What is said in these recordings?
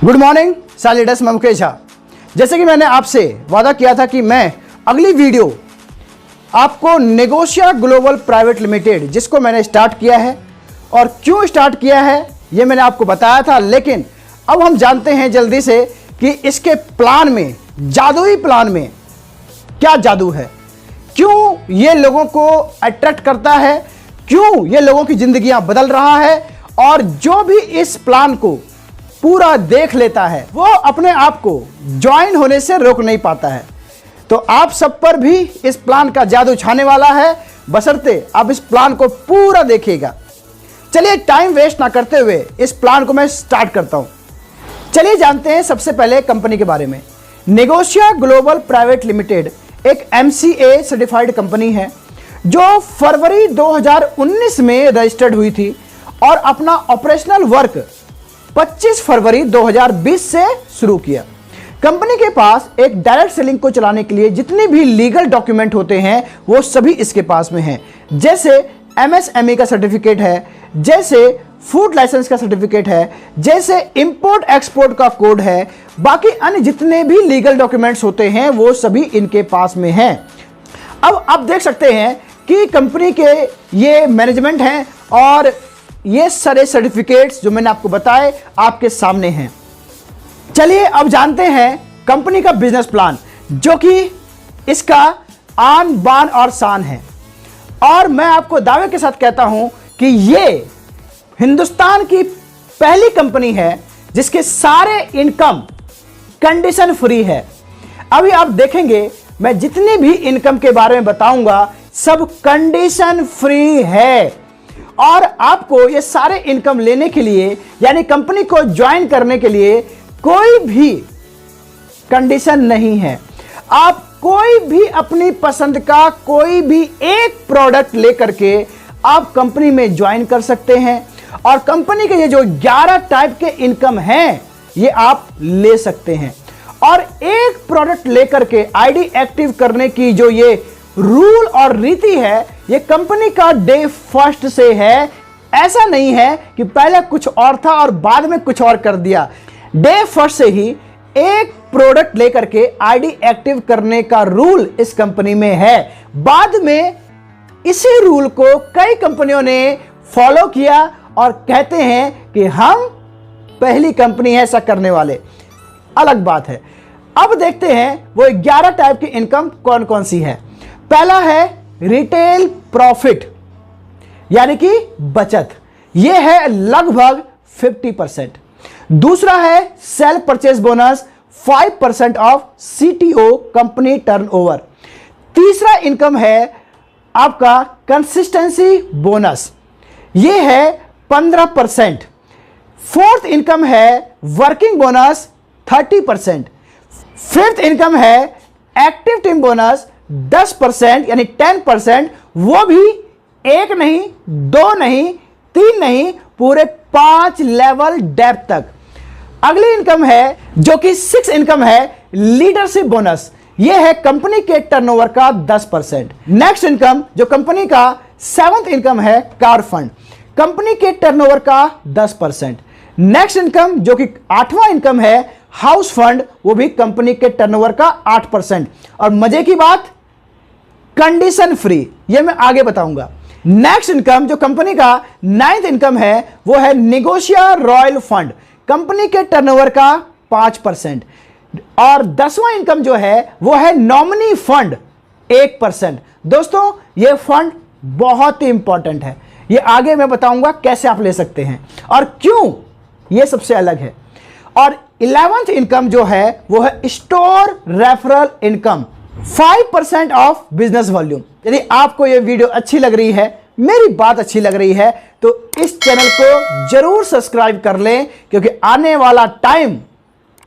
Good morning सैलिडस, मैं मुकेश झा। जैसे कि मैंने आपसे वादा किया था कि मैं अगली वीडियो आपको नेगोशिया ग्लोबल प्राइवेट लिमिटेड, जिसको मैंने स्टार्ट किया है और क्यों स्टार्ट किया है ये मैंने आपको बताया था, लेकिन अब हम जानते हैं जल्दी से कि इसके प्लान में, जादुई प्लान में क्या जादू है, क्यों ये लोगों को अट्रैक्ट करता है, क्यों ये लोगों की जिंदगियां बदल रहा है, और जो भी इस प्लान को पूरा देख लेता है वो अपने आप को ज्वाइन होने से रोक नहीं पाता है। तो आप सब पर भी इस प्लान का जादू छाने वाला है, बशर्ते आप इस प्लान को पूरा देखिएगा। चलिए टाइम वेस्ट ना करते हुए इस प्लान को मैं स्टार्ट करता हूं। चलिए जानते हैं सबसे पहले कंपनी के बारे में। नेगोशिया ग्लोबल प्राइवेट लिमिटेड एक MCA सर्टिफाइड कंपनी है जो फरवरी 2019 में रजिस्टर्ड हुई थी और अपना ऑपरेशनल वर्क 25 फरवरी 2020 से शुरू किया। कंपनी के पास एक डायरेक्ट सेलिंग को चलाने के लिए जितने भी लीगल डॉक्यूमेंट होते हैं वो सभी इसके पास में हैं। जैसे MSME का सर्टिफिकेट है, जैसे फूड लाइसेंस का सर्टिफिकेट है, जैसे इंपोर्ट एक्सपोर्ट का कोड है, बाकी अन्य जितने भी लीगल डॉक्यूमेंट्स होते हैं वो सभी इनके पास में हैं। अब आप देख सकते हैं कि कंपनी के ये मैनेजमेंट हैं और ये सारे सर्टिफिकेट्स जो मैंने आपको बताए आपके सामने हैं। चलिए अब जानते हैं कंपनी का बिजनेस प्लान, जो कि इसका आन बान और शान है। और मैं आपको दावे के साथ कहता हूं कि ये हिंदुस्तान की पहली कंपनी है जिसके सारे इनकम कंडीशन फ्री है। अभी आप देखेंगे मैं जितनी भी इनकम के बारे में बताऊंगा सब कंडीशन फ्री है, और आपको ये सारे इनकम लेने के लिए यानी कंपनी को ज्वाइन करने के लिए कोई भी कंडीशन नहीं है। आप कोई भी अपनी पसंद का कोई भी एक प्रोडक्ट लेकर के आप कंपनी में ज्वाइन कर सकते हैं, और कंपनी के ये जो 11 टाइप के इनकम हैं ये आप ले सकते हैं। और एक प्रोडक्ट लेकर के आईडी एक्टिव करने की जो ये रूल और रीति है ये कंपनी का डे फर्स्ट से है। ऐसा नहीं है कि पहले कुछ और था और बाद में कुछ और कर दिया। डे फर्स्ट से ही एक प्रोडक्ट लेकर के आईडी एक्टिव करने का रूल इस कंपनी में है। बाद में इसी रूल को कई कंपनियों ने फॉलो किया और कहते हैं कि हम पहली कंपनी है ऐसा करने वाले। अलग बात है। अब देखते हैं वो 11 टाइप की इनकम कौन कौन सी है। पहला है रिटेल प्रॉफिट यानी कि बचत, यह है लगभग 50%। दूसरा है cell purchase bonus 5% of CTO company turnover. तीसरा इनकम है आपका कंसिस्टेंसी बोनस, यह है 15%। फोर्थ इनकम है वर्किंग बोनस 30%। फिफ्थ इनकम है एक्टिव टीम बोनस 10% यानी 10%, वो भी एक नहीं, दो नहीं, तीन नहीं, पूरे 5 लेवल डेप्थ तक। अगली इनकम है जो कि 6 इनकम है लीडरशिप बोनस, यह है कंपनी के टर्नओवर का 10%। नेक्स्ट इनकम जो कंपनी का 7th इनकम है कार फंड, कंपनी के टर्नओवर का 10%। नेक्स्ट इनकम जो कि 8वां इनकम है हाउस फंड, वो भी कंपनी के टर्नओवर का 8%। और मजे की बात कंडीशन फ्री, ये मैं आगे बताऊंगा। नेक्स्ट इनकम जो कंपनी का 9th इनकम है वो है नेगोशिया रॉयल फंड, कंपनी के टर्नओवर का 5%। और 10वां इनकम जो है वो है नॉमिनी फंड 1%। दोस्तों ये फंड बहुत ही इंपॉर्टेंट है, ये आगे मैं बताऊंगा कैसे आप ले सकते हैं और क्यों ये सबसे अलग है। और 11th इनकम जो है वो है store referral income 5% of business volume. यदि आपको ये वीडियो अच्छी लग रही है, मेरी बात अच्छी लग रही है, तो इस चैनल को जरूर सब्सक्राइब कर लें, क्योंकि आने वाला टाइम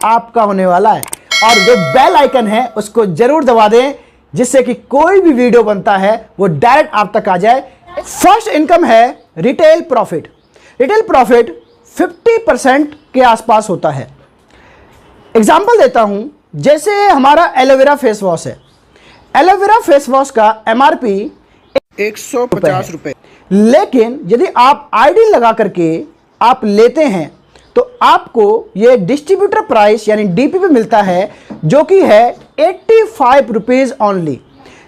आपका होने वाला है। और जो बेल आइकन है उसको जरूर दबा दें, जिससे कि कोई भी वीडियो बनता है वो डायरेक्ट आप तक आ जाए। फर्स्ट इनकम है रिटेल प्रॉफिट। रिटेल प्रॉफिट 50% के आसपास होता है। एग्जाम्पल देता हूं, जैसे हमारा एलोवेरा फेस वॉश है। एलोवेरा फेस वॉश का MRP 150 रुपए, लेकिन यदि आप आईडी लगा करके आप लेते हैं तो आपको ये डिस्ट्रीब्यूटर प्राइस यानी डीपीपी मिलता है, जो कि है 85 रुपीज ऑनली,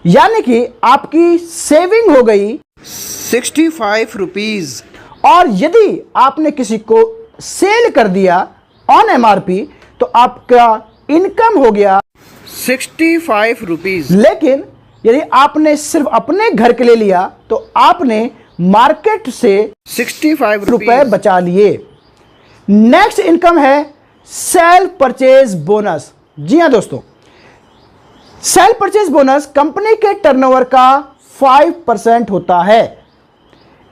यानी कि आपकी सेविंग हो गई 65 रुपीज। और यदि आपने किसी को सेल कर दिया ऑन एमआरपी तो आपका इनकम हो गया 65 रुपीज। लेकिन यदि आपने सिर्फ अपने घर के लिए लिया तो आपने मार्केट से 65 रुपए बचा लिए। नेक्स्ट इनकम है सेल परचेज बोनस। जी हाँ दोस्तों, सेल परचेज बोनस कंपनी के टर्नओवर का 5% होता है।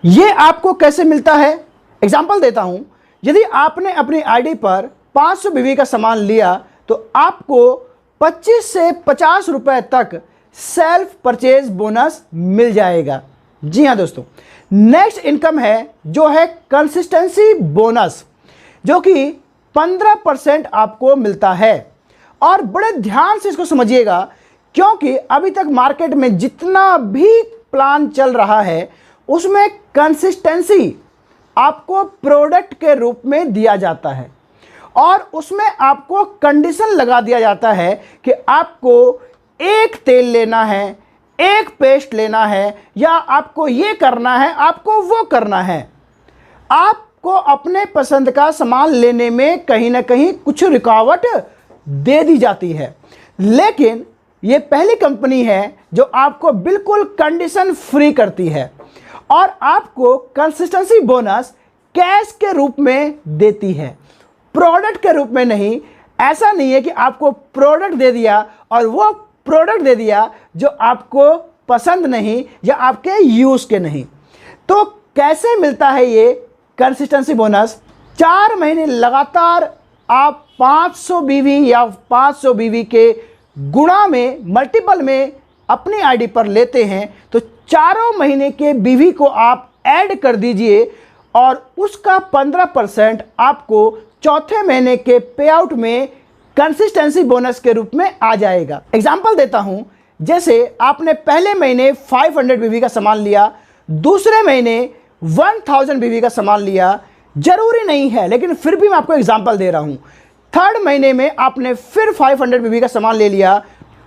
यह आपको कैसे मिलता है, एग्जांपल देता हूं। यदि आपने अपनी आईडी पर 500 बीवी का सामान लिया तो आपको 25 से 50 रुपए तक सेल्फ परचेज बोनस मिल जाएगा। जी हाँ दोस्तों, नेक्स्ट इनकम है जो है कंसिस्टेंसी बोनस, जो कि 15% आपको मिलता है। और बड़े ध्यान से इसको समझिएगा, क्योंकि अभी तक मार्केट में जितना भी प्लान चल रहा है उसमें कंसिस्टेंसी आपको प्रोडक्ट के रूप में दिया जाता है और उसमें आपको कंडीशन लगा दिया जाता है कि आपको एक तेल लेना है, एक पेस्ट लेना है, या आपको ये करना है, आपको वो करना है। आपको अपने पसंद का सामान लेने में कहीं ना कहीं कुछ रुकावट दे दी जाती है, लेकिन ये पहली कंपनी है जो आपको बिल्कुल कंडीशन फ्री करती है और आपको कंसिस्टेंसी बोनस कैश के रूप में देती है, प्रोडक्ट के रूप में नहीं। ऐसा नहीं है कि आपको प्रोडक्ट दे दिया और वो प्रोडक्ट दे दिया जो आपको पसंद नहीं या आपके यूज़ के नहीं। तो कैसे मिलता है ये कंसिस्टेंसी बोनस? 4 महीने लगातार आप 500 बीवी या 500 बीवी के गुणा में मल्टीपल में अपनी आईडी पर लेते हैं तो चारों महीने के बीवी को आप ऐड कर दीजिए और उसका 15% आपको चौथे महीने के पे आउट में कंसिस्टेंसी बोनस के रूप में आ जाएगा। एग्जाम्पल देता हूं, जैसे आपने पहले महीने 500 बीवी का सामान लिया, दूसरे महीने 1000 बीवी का सामान लिया, जरूरी नहीं है लेकिन फिर भी मैं आपको एग्जाम्पल दे रहा हूं। थर्ड महीने में आपने फिर 500 बीवी का सामान ले लिया,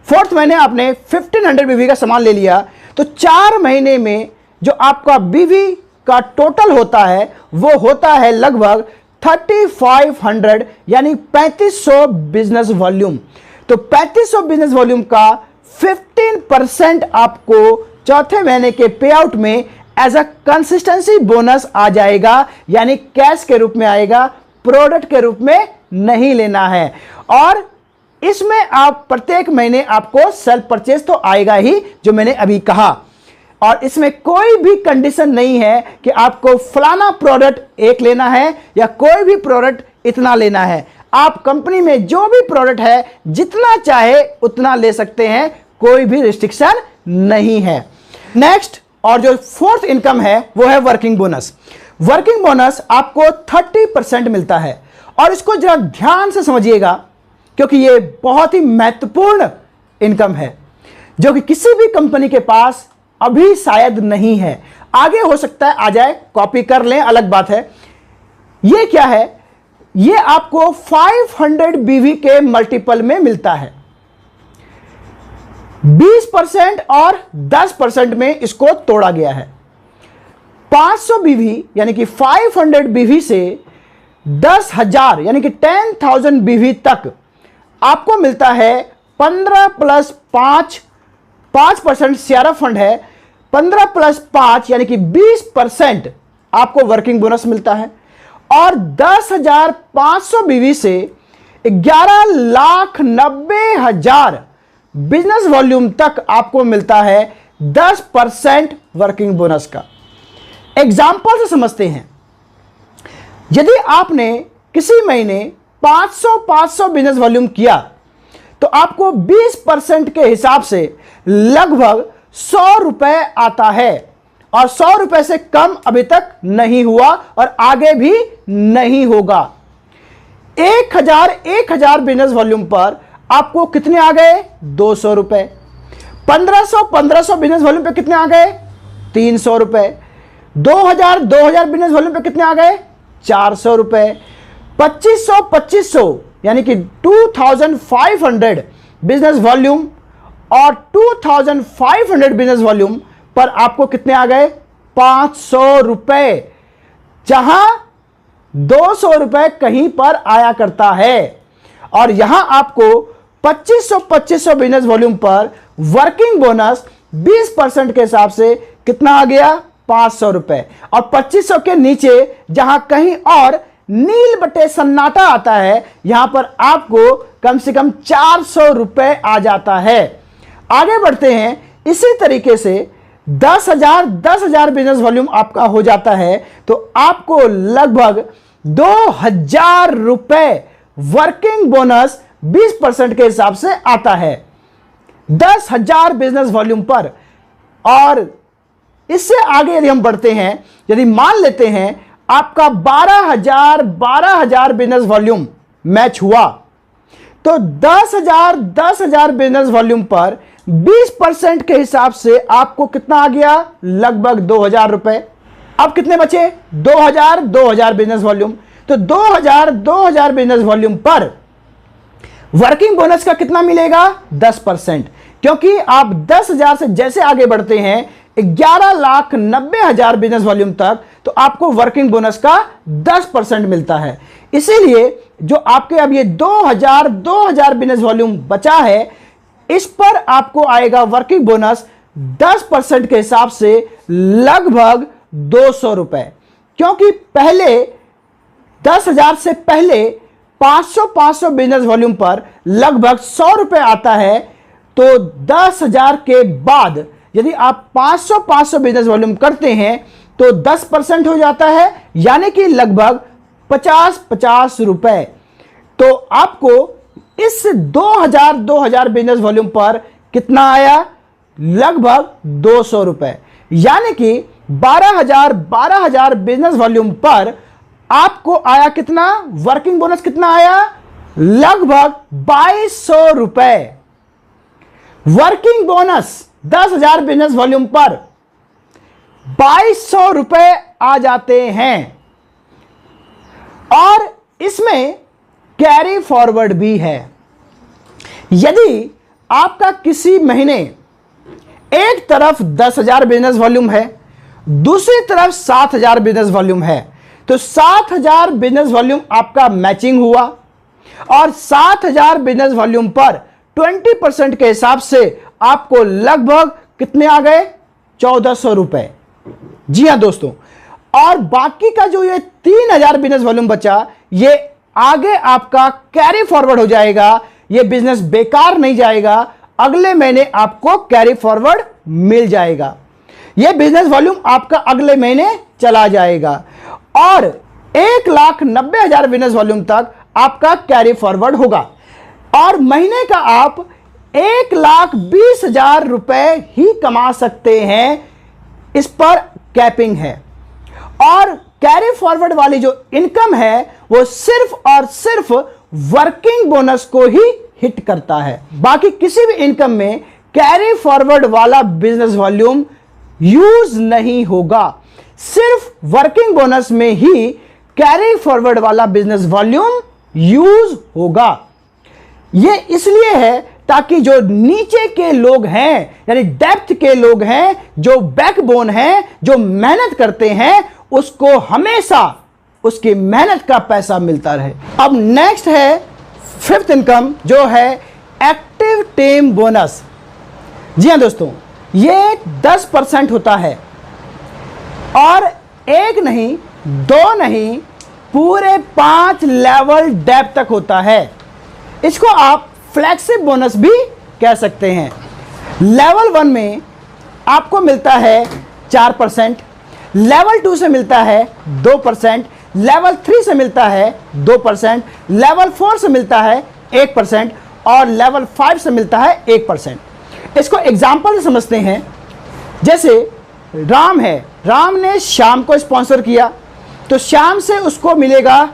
फोर्थ महीने आपने 1500 बीवी का सामान ले लिया, तो 4 महीने में जो आपका बीवी का टोटल होता है वो होता है लगभग 3500 यानी 3500 बिजनेस वॉल्यूम। तो 3500 बिजनेस वॉल्यूम का 15% आपको चौथे महीने के पे आउट में एज अ कंसिस्टेंसी बोनस आ जाएगा, यानी कैश के रूप में आएगा, प्रोडक्ट के रूप में नहीं लेना है। और इसमें आप प्रत्येक महीने आपको सेल्फ परचेज तो आएगा ही, जो मैंने अभी कहा, और इसमें कोई भी कंडीशन नहीं है कि आपको फलाना प्रोडक्ट एक लेना है या कोई भी प्रोडक्ट इतना लेना है। आप कंपनी में जो भी प्रोडक्ट है जितना चाहे उतना ले सकते हैं, कोई भी रिस्ट्रिक्शन नहीं है। नेक्स्ट और जो फोर्थ इनकम है वो है वर्किंग बोनस। वर्किंग बोनस आपको 30% मिलता है और इसको जरा ध्यान से समझिएगा, क्योंकि ये बहुत ही महत्वपूर्ण इनकम है जो कि किसी भी कंपनी के पास अभी शायद नहीं है। आगे हो सकता है आ जाए, कॉपी कर लें, अलग बात है। ये क्या है? ये आपको 500 बीवी के मल्टीपल में मिलता है। 20% और 10% में इसको तोड़ा गया है। 500 बीवी यानी कि 500 बीवी से 10,000 यानी कि 10,000 बीवी तक आपको मिलता है 15 प्लस 5% सीआरएफ फंड है, 15 प्लस 5 यानी कि 20% आपको वर्किंग बोनस मिलता है। और 10,500 बीवी से 11,90,000 बिजनेस वॉल्यूम तक आपको मिलता है 10% वर्किंग बोनस का। एग्जाम्पल से समझते हैं, यदि आपने किसी महीने 500 बिजनेस वॉल्यूम किया तो आपको 20% के हिसाब से लगभग 100 रुपए आता है, और 100 रुपए से कम अभी तक नहीं हुआ और आगे भी नहीं होगा। 1000 बिजनेस वॉल्यूम पर आपको कितने आ गए? 200 रुपए। 1500 बिजनेस वॉल्यूम पे कितने आ गए? 300 रुपए। 2000 बिजनेस वॉल्यूम पे कितने आ गए? 400 रुपए। 2500 यानी कि 2500 बिजनेस वॉल्यूम और 2500 बिजनेस वॉल्यूम पर आपको कितने आ गए? 500 रुपए, जहां 200 रुपए कहीं पर आया करता है। और यहां आपको 2500 बिजनेस वॉल्यूम पर वर्किंग बोनस 20% के हिसाब से कितना आ गया? 500 रुपए। और 2500 के नीचे जहां कहीं और नील बटे सन्नाटा आता है, यहां पर आपको कम से कम 400 रुपए आ जाता है। आगे बढ़ते हैं। इसी तरीके से 10,000 बिजनेस वॉल्यूम आपका हो जाता है तो आपको लगभग 2,000 रुपए वर्किंग बोनस 20% के हिसाब से आता है 10,000 बिजनेस वॉल्यूम पर। और इससे आगे यदि हम बढ़ते हैं, यदि मान लेते हैं आपका 12,000 बिजनेस वॉल्यूम मैच हुआ, तो 10,000 बिजनेस वॉल्यूम पर 20% के हिसाब से आपको कितना आ गया? लगभग 2,000 रुपए। अब कितने बचे? 2,000 बिजनेस वॉल्यूम। तो 2,000 बिजनेस वॉल्यूम पर वर्किंग बोनस का कितना मिलेगा? 10%। क्योंकि आप 10,000 से जैसे आगे बढ़ते हैं 11,90,000 बिजनेस वॉल्यूम तक, तो आपको वर्किंग बोनस का 10% मिलता है। इसीलिए जो आपके अब ये 2,000 बिजनेस वॉल्यूम बचा है, इस पर आपको आएगा वर्किंग बोनस 10% के हिसाब से लगभग 200 रुपए। क्योंकि पहले 10,000 से पहले 500 बिजनेस वॉल्यूम पर लगभग 100 रुपए आता है, तो 10,000 के बाद यदि आप 500 बिजनेस वॉल्यूम करते हैं तो 10% हो जाता है, यानी कि लगभग 50 रुपए। तो आपको इस 2,000 बिजनेस वॉल्यूम पर कितना आया? लगभग 200 रुपए। यानी कि 12,000 बिजनेस वॉल्यूम पर आपको आया कितना? वर्किंग बोनस कितना आया? लगभग 2,200 रुपए। वर्किंग बोनस 10,000 बिजनेस वॉल्यूम पर 2,200 रुपए आ जाते हैं। और इसमें कैरी फॉरवर्ड भी है। यदि आपका किसी महीने एक तरफ 10,000 बिजनेस वॉल्यूम है, दूसरी तरफ 7,000 बिजनेस वॉल्यूम है, तो 7,000 बिजनेस वॉल्यूम आपका मैचिंग हुआ और 7,000 बिजनेस वॉल्यूम पर 20% के हिसाब से आपको लगभग कितने आ गए? 1,400 रुपए। जी हां दोस्तों। और बाकी का जो ये 3,000 बिजनेस वॉल्यूम बचा, ये आगे आपका कैरी फॉरवर्ड हो जाएगा। ये बिजनेस बेकार नहीं जाएगा, अगले महीने आपको कैरी फॉरवर्ड मिल जाएगा। ये बिजनेस वॉल्यूम आपका अगले महीने चला जाएगा और 1,90,000 बिजनेस वॉल्यूम तक आपका कैरी फॉरवर्ड होगा। और महीने का आप 1,20,000 रुपए ही कमा सकते हैं, इस पर कैपिंग है। और कैरी फॉरवर्ड वाली जो इनकम है वो सिर्फ और सिर्फ वर्किंग बोनस को ही हिट करता है। बाकी किसी भी इनकम में कैरी फॉरवर्ड वाला बिजनेस वॉल्यूम यूज नहीं होगा। सिर्फ वर्किंग बोनस में ही कैरी फॉरवर्ड वाला बिजनेस वॉल्यूम यूज होगा। यह इसलिए है ताकि जो नीचे के लोग हैं, यानी डेप्थ के लोग हैं, जो बैकबोन हैं, जो मेहनत करते हैं, उसको हमेशा उसकी मेहनत का पैसा मिलता रहे। अब नेक्स्ट है फिफ्थ इनकम, जो है एक्टिव टीम बोनस। जी हां दोस्तों, ये 10% होता है और एक नहीं, दो नहीं, पूरे 5 लेवल डेप्थ तक होता है। इसको आप फ्लैगशिप बोनस भी कह सकते हैं। लेवल 1 में आपको मिलता है 4%, लेवल 2 से मिलता है 2%, लेवल 3 से मिलता है 2%, लेवल 4 से मिलता है 1% और लेवल 5 से मिलता है 1%। इसको एग्जाम्पल से समझते हैं। जैसे राम है, राम ने श्याम को स्पॉन्सर किया तो श्याम से उसको मिलेगा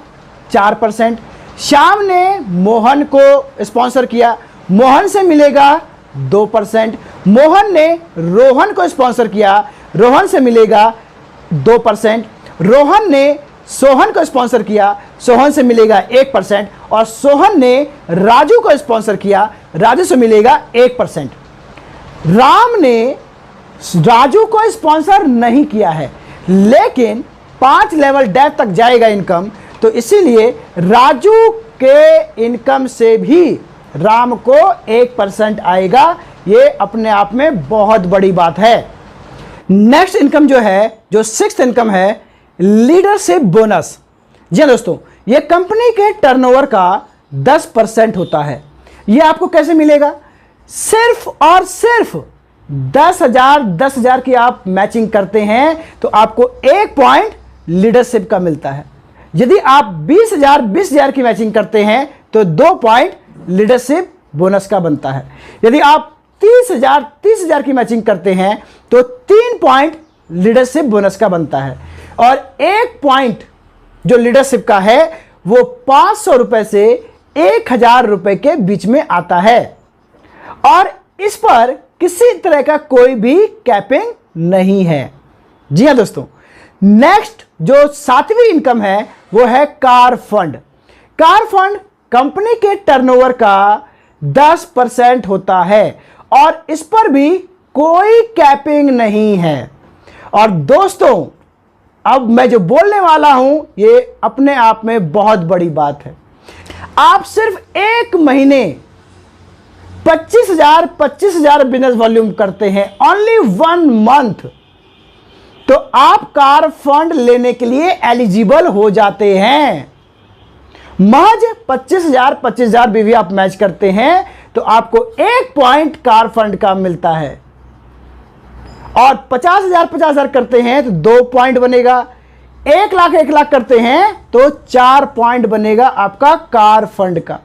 4%। श्याम ने मोहन को स्पॉन्सर किया, मोहन से मिलेगा 2%। मोहन ने रोहन को स्पॉन्सर किया, रोहन से मिलेगा 2%। रोहन ने सोहन को स्पॉन्सर किया, सोहन से मिलेगा 1%, और सोहन ने राजू को स्पॉन्सर किया, राजू से मिलेगा 1%। राम ने राजू को स्पॉन्सर नहीं किया है, लेकिन 5 लेवल डेप्थ तक जाएगा इनकम, तो इसीलिए राजू के इनकम से भी राम को 1% आएगा। ये अपने आप में बहुत बड़ी बात है। नेक्स्ट इनकम जो है, जो 6th इनकम है, लीडरशिप बोनस। जी दोस्तों, ये कंपनी के टर्नओवर का 10% होता है। ये आपको कैसे मिलेगा? सिर्फ और सिर्फ 10,000 की आप मैचिंग करते हैं तो आपको 1 पॉइंट लीडरशिप का मिलता है। यदि आप 20,000 की मैचिंग करते हैं तो 2 पॉइंट लीडरशिप बोनस का बनता है। यदि आप 30,000 की मैचिंग करते हैं तो 3 पॉइंट लीडरशिप बोनस का बनता है, और 1 पॉइंट जो लीडरशिप का है वो 500 रुपए से 1,000 रुपए के बीच में आता है, और इस पर किसी तरह का कोई भी कैपिंग नहीं है। जी हां दोस्तों, नेक्स्ट जो 7वीं इनकम है वो है car fund. Car fund company के टर्नओवर का 10% होता है, और इस पर भी कोई कैपिंग नहीं है। और दोस्तों, अब मैं जो बोलने वाला हूं ये अपने आप में बहुत बड़ी बात है। आप सिर्फ 1 महीने 25,000 बिजनेस वॉल्यूम करते हैं, ओनली 1 मंथ, तो आप कार फंड लेने के लिए एलिजिबल हो जाते हैं। महज 25,000 भी आप मैच करते हैं तो आपको 1 पॉइंट कार फंड का मिलता है, और 50,000 करते हैं तो 2 पॉइंट बनेगा, 1 लाख करते हैं तो 4 पॉइंट बनेगा आपका कार फंड का।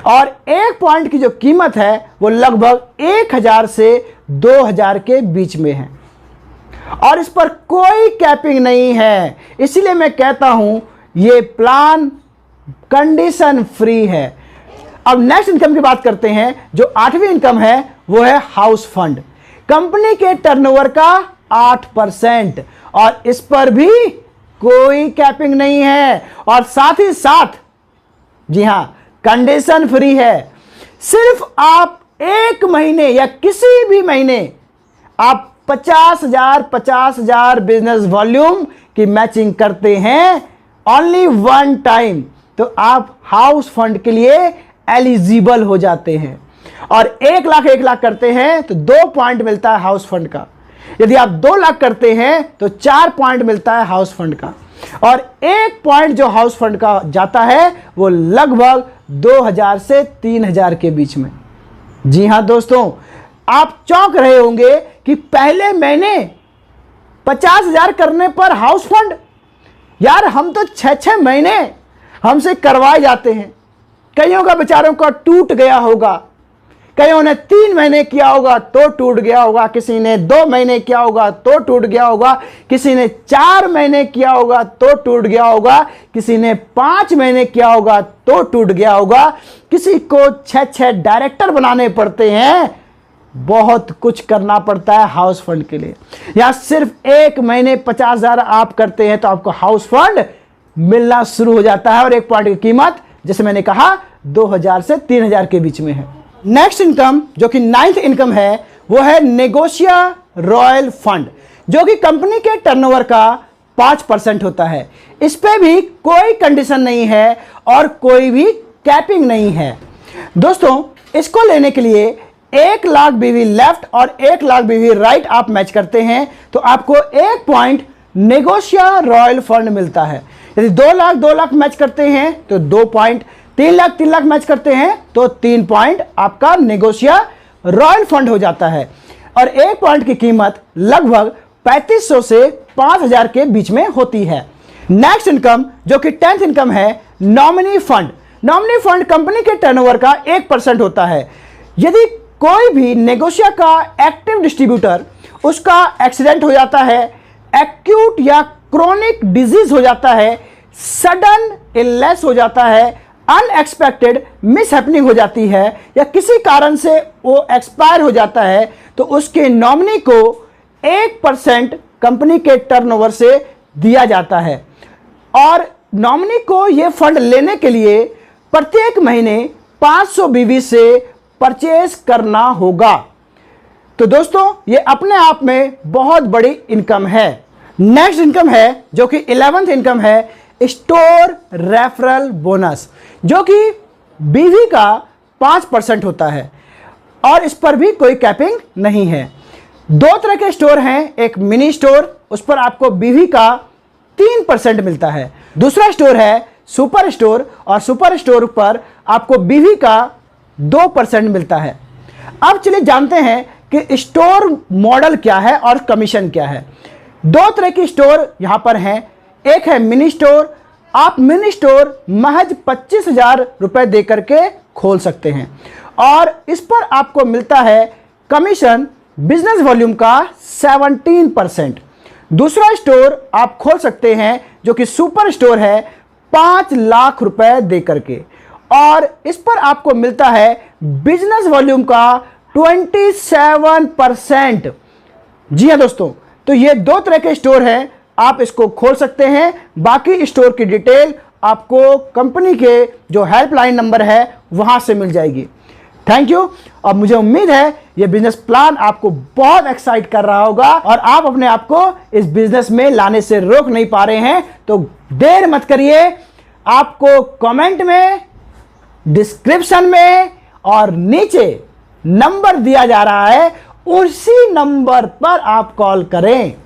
और 1 पॉइंट की जो कीमत है वो लगभग 1,000 से 2,000 के बीच में है, और इस पर कोई कैपिंग नहीं है। इसीलिए मैं कहता हूं ये प्लान कंडीशन फ्री है। अब नेक्स्ट इनकम की बात करते हैं। जो 8वीं इनकम है वो है हाउस फंड। कंपनी के टर्नओवर का 8%, और इस पर भी कोई कैपिंग नहीं है, और साथ ही साथ जी हां कंडीशन फ्री है। सिर्फ आप 1 महीने या किसी भी महीने आप 50,000 बिजनेस वॉल्यूम की मैचिंग करते हैं ओनली 1 टाइम, तो आप हाउस फंड के लिए एलिजिबल हो जाते हैं। और 1 लाख करते हैं तो 2 पॉइंट मिलता है हाउस फंड का। यदि आप 2 लाख करते हैं तो 4 पॉइंट मिलता है हाउस फंड का, और 1 पॉइंट जो हाउस फंड का जाता है वो लगभग 2,000 से 3,000 के बीच में। जी हां दोस्तों, आप चौंक रहे होंगे कि पहले महीने 50,000 करने पर हाउस फंड, यार हम तो 6 महीने हमसे करवाए जाते हैं। कईयों का बेचारों का टूट गया होगा, कईयों ने 3 महीने किया होगा तो टूट गया होगा, किसी ने 2 महीने किया होगा तो टूट गया होगा, किसी ने 4 महीने किया होगा तो टूट गया होगा, किसी ने 5 महीने किया होगा तो टूट गया होगा, किसी को 6 डायरेक्टर बनाने पड़ते हैं। बहुत कुछ करना पड़ता है हाउस फंड के लिए। या सिर्फ 1 महीने 50,000 आप करते हैं तो आपको हाउस फंड मिलना शुरू हो जाता है, और 1 पॉइंट की कीमत जैसे मैंने कहा 2,000 से 3,000 के बीच में है। नेक्स्ट इनकम जो कि 9th इनकम है वो है नेगोशिया रॉयल फंड, जो कि कंपनी के टर्नओवर का 5% होता है। इस पे भी कोई कंडीशन नहीं है और कोई भी कैपिंग नहीं है। दोस्तों, इसको लेने के लिए 1 लाख बीवी लेफ्ट और 1 लाख बीवी राइट आप मैच करते हैं तो आपको 1 पॉइंट नेगोशिया रॉयल फंड मिलता है। यदि 2 लाख मैच करते हैं तो 2 पॉइंट, 3 लाख मैच करते हैं तो 3 पॉइंट आपका नेगोशिया रॉयल फंड हो जाता है, और 1 पॉइंट की कीमत लगभग 3500 से 5,000 के बीच में होती है। नेक्स्ट इनकम जो कि 10th इनकम है nominee fund. Nominee fund company के टर्नओवर का 1% होता है। यदि कोई भी नेगोशिया का एक्टिव डिस्ट्रीब्यूटर, उसका एक्सीडेंट हो जाता है, एक्यूट या क्रोनिक डिजीज हो जाता है, सडन इलनेस हो जाता है, अनएक्सपेक्टेड मिसहैपनिंग हो जाती है, या किसी कारण से वो एक्सपायर हो जाता है, तो उसके नॉमिनी को 1% कंपनी के टर्नओवर से दिया जाता है। और नॉमिनी को यह फंड लेने के लिए प्रत्येक महीने 500 बीवी से परचेज करना होगा। तो दोस्तों ये अपने आप में बहुत बड़ी इनकम है। नेक्स्ट इनकम है जो कि 11th इनकम है स्टोर रेफरल बोनस, जो कि बीवी का 5% होता है और इस पर भी कोई कैपिंग नहीं है। दो तरह के स्टोर हैं, एक मिनी स्टोर, उस पर आपको बीवी का 3% मिलता है। दूसरा स्टोर है सुपर स्टोर और सुपर स्टोर पर आपको बीवी का 2% मिलता है। अब चलिए जानते हैं कि स्टोर मॉडल क्या है और कमीशन क्या है। दो तरह की स्टोर यहां पर हैं। एक है मिनी स्टोर, आप मिनी स्टोर महज 25,000 रुपए देकर के खोल सकते हैं और इस पर आपको मिलता है कमीशन बिजनेस वॉल्यूम का 17%। दूसरा स्टोर आप खोल सकते हैं जो कि सुपर स्टोर है 5 लाख रुपए देकर के और इस पर आपको मिलता है बिजनेस वॉल्यूम का 27%। जी हां दोस्तों, तो ये दो तरह के स्टोर हैं, आप इसको खोल सकते हैं। बाकी स्टोर की डिटेल आपको कंपनी के जो हेल्पलाइन नंबर है वहां से मिल जाएगी। Thank you. और मुझे उम्मीद है ये बिजनेस प्लान आपको बहुत एक्साइट कर रहा होगा और आप अपने आप को इस बिजनेस में लाने से रोक नहीं पा रहे हैं, तो देर मत करिए। आपको कमेंट में, डिस्क्रिप्शन में और नीचे नंबर दिया जा रहा है, उसी नंबर पर आप कॉल करें।